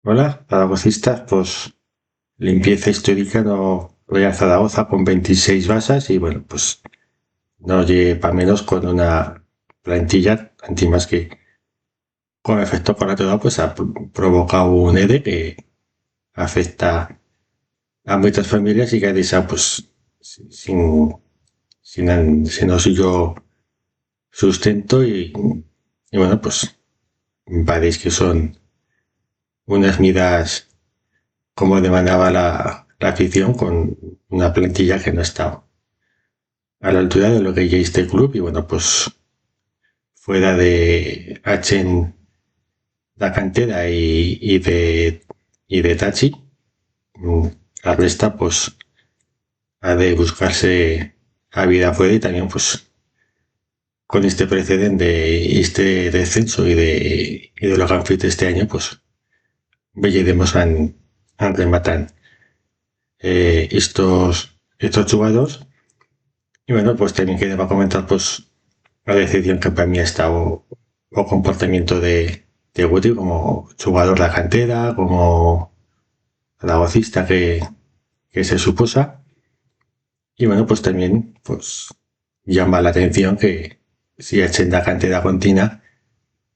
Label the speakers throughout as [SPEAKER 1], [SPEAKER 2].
[SPEAKER 1] Hola, Zaragocistas, pues limpieza histórica no Real Zaragoza con 26 basas y bueno, pues no para menos con una plantilla más que con efecto colateral pues ha provocado un ERE que afecta a muchas familias y que ha dejado pues sin, sin el suyo sustento y bueno, pues paréis que son unas medidas como demandaba la afición con una plantilla que no estaba a la altura de lo que ya este club y bueno, pues fuera de Achen, la cantera y de Tachi, mm, la resta pues ha de buscarse a vida afuera y también pues con este precedente de este descenso y de lo que han feito este año pues veremos han rematan estos jugadores y bueno, pues también quería comentar pues la decisión que para mí ha estado o comportamiento de Guti como jugador de la cantera, como pedagogista que se suposa. Y bueno, pues también pues llama la atención que si echen la cantera continua,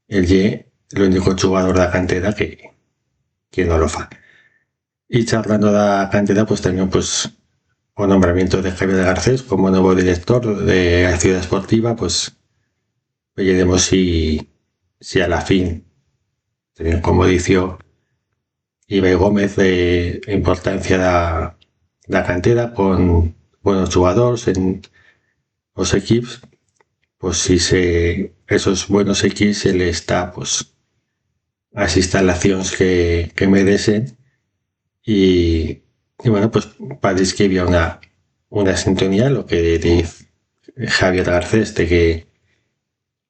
[SPEAKER 1] el Y, el único jugador de la cantera que no lo fa. Y charlando de la cantera, pues también pues o nombramiento de Javier Garcés como nuevo director de la ciudad esportiva, pues veremos si a la fin, como dició Ibai Gómez, de importancia la cantera con buenos jugadores en los equipos, pues si esos buenos equipos se le está pues las instalaciones que merecen y bueno, pues parece que había una sintonía, lo que dice Javier Garcés, de que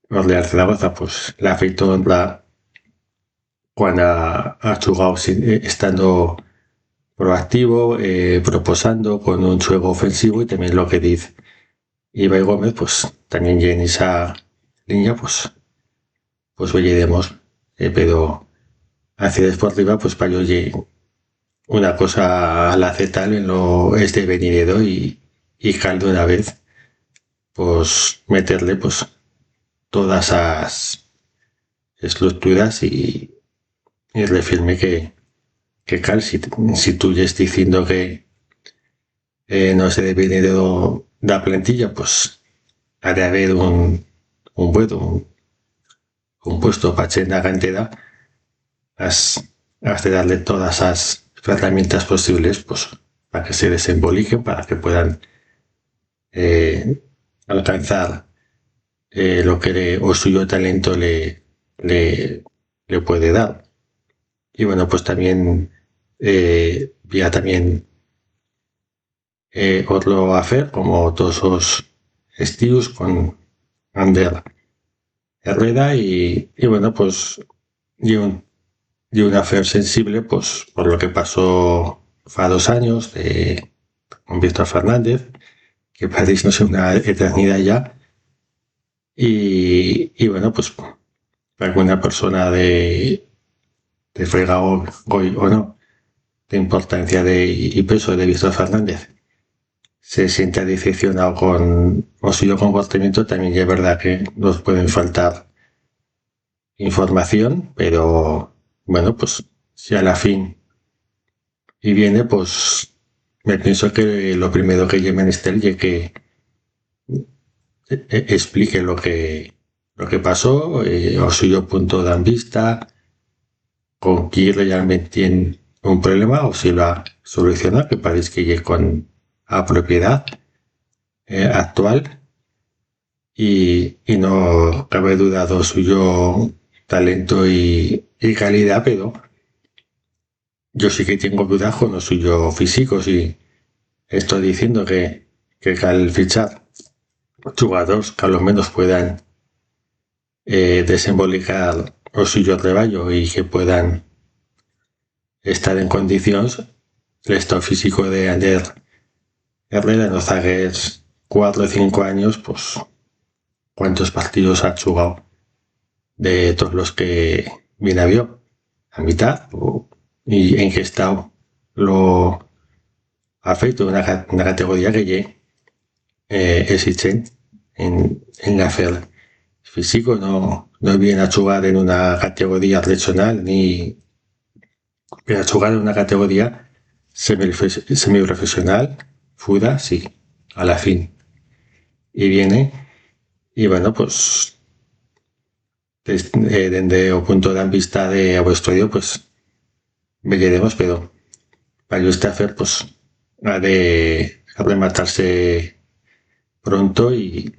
[SPEAKER 1] los de Zaragoza pues la afectó en la cuando ha jugado estando proactivo, proposando con un juego ofensivo y también lo que dice Ibai Gómez, pues también en esa línea, pues veremos, pero hacia deportiva, pues para yo una cosa a la Z en lo este venidero y caldo una vez, pues meterle pues todas esas estructuras y reafirme que cal, si tú ya estás diciendo que no se debe de la plantilla, pues ha de haber un bueno, un puesto para en la cantera, has, has de darle todas las herramientas posibles pues, para que se desemboliquen, para que puedan eh, alcanzar lo que o suyo talento le, le puede dar. Y bueno, pues también ya también otro hacer, como todos los estilos con Ander Herrera y bueno, pues y un hacer sensible pues por lo que pasó hace 2 años con Víctor Fernández, que parece no ser una eternidad ya. Y bueno, pues alguna persona de fregado hoy o no, de importancia y peso de Víctor Fernández se siente decepcionado con su comportamiento, también es verdad que nos pueden faltar información, pero bueno, pues si a la fin y viene, pues me pienso que lo primero que lleve menester es que explique lo que pasó, o suyo punto de vista, con quién realmente tiene un problema o si lo ha solucionado, que parece que llegue con a propiedad actual y no cabe duda de suyo talento y calidad, pero yo sí que tengo dudas con lo suyo físico, si estoy diciendo que al fichar jugadores que a lo menos puedan desembolicar o suyo rebaño y que puedan estar en condiciones, el estado físico de Ander Herrera en los zaguers 4 o 5 años, pues cuántos partidos ha jugado de todos los que viene a vio, a mitad, o y en qué estado lo afecta una categoría que ya existe en la FER físico, no viene a jugar en una categoría regional ni viene a jugar en una categoría semiprofesional, FUDA, sí, a la fin. Y viene, y bueno, pues desde el punto de vista de vuestro estudio, pues veremos, pero para Stafford, pues ha de rematarse pronto y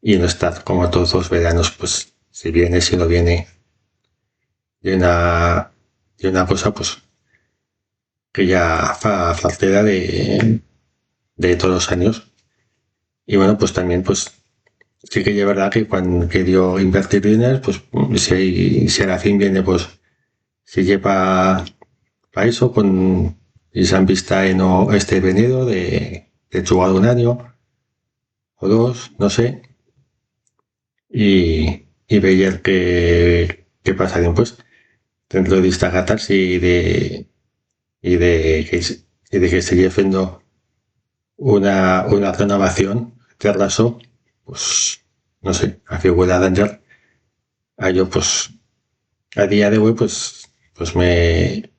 [SPEAKER 1] no estar como todos los veranos, pues si viene, si no viene, y una cosa, pues que ya fa faltera de todos los años. Y bueno, pues también, pues sí que es verdad que cuando querió invertir dinero, pues si a la fin viene, pues si lleva para eso con y se han visto en este venido de jugar un año o dos, no sé, y veía que pasarían pues dentro de esta catarsis y de que seguir haciendo una renovación de raso, pues no sé, a figura de Ángel, a yo pues a día de hoy pues me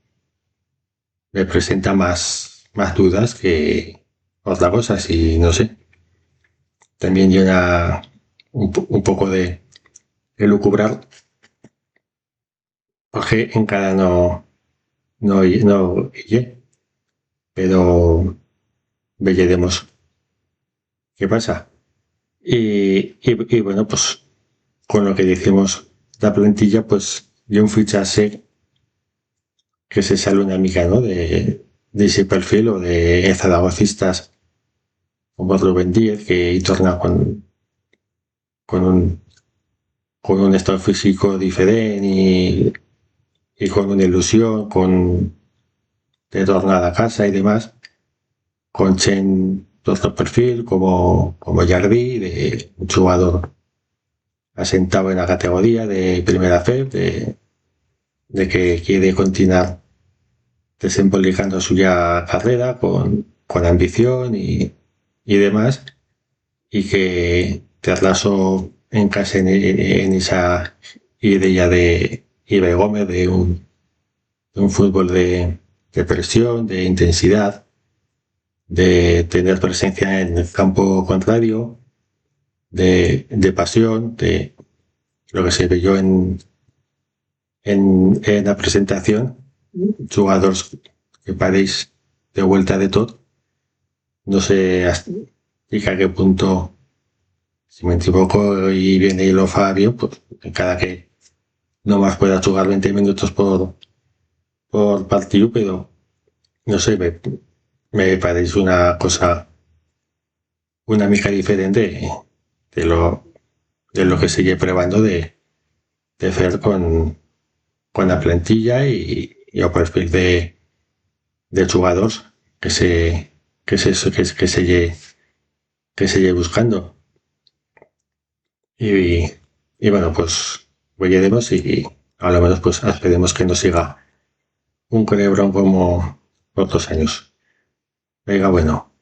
[SPEAKER 1] presenta más dudas que otra cosa, y no sé, también llena un poco de lucubrar, porque en cada no, pero veremos qué pasa. Y bueno, pues con lo que decimos, la plantilla, pues yo un fichaje que se sale una mica, ¿no? De ese perfil o de zaragocistas como Rubén Díez, que y torna con un, con un estado físico diferente y con una ilusión, de tornar a casa y demás, con Chen de otro perfil como Jardí, de un jugador asentado en la categoría de primera fe, de que quiere continuar desembolicando su ya carrera con ambición y demás, y que Terlaso encase en esa idea de Ibai Gómez de un fútbol de presión, de intensidad, de tener presencia en el campo contrario, de pasión, de lo que se vio en la presentación, jugadores que paréis de vuelta de todo. No sé hasta qué punto, si me equivoco y viene y lo Fabio, pues cada que no más pueda jugar 20 minutos por partido, pero no sé, me parece una cosa, una mica diferente de lo, de lo que sigue probando de hacer con la plantilla y el perfil de jugadores que se que se que se que se lleve buscando y, y bueno pues veremos y a lo menos pues esperemos que nos siga un Lebron como otros años. Venga, bueno.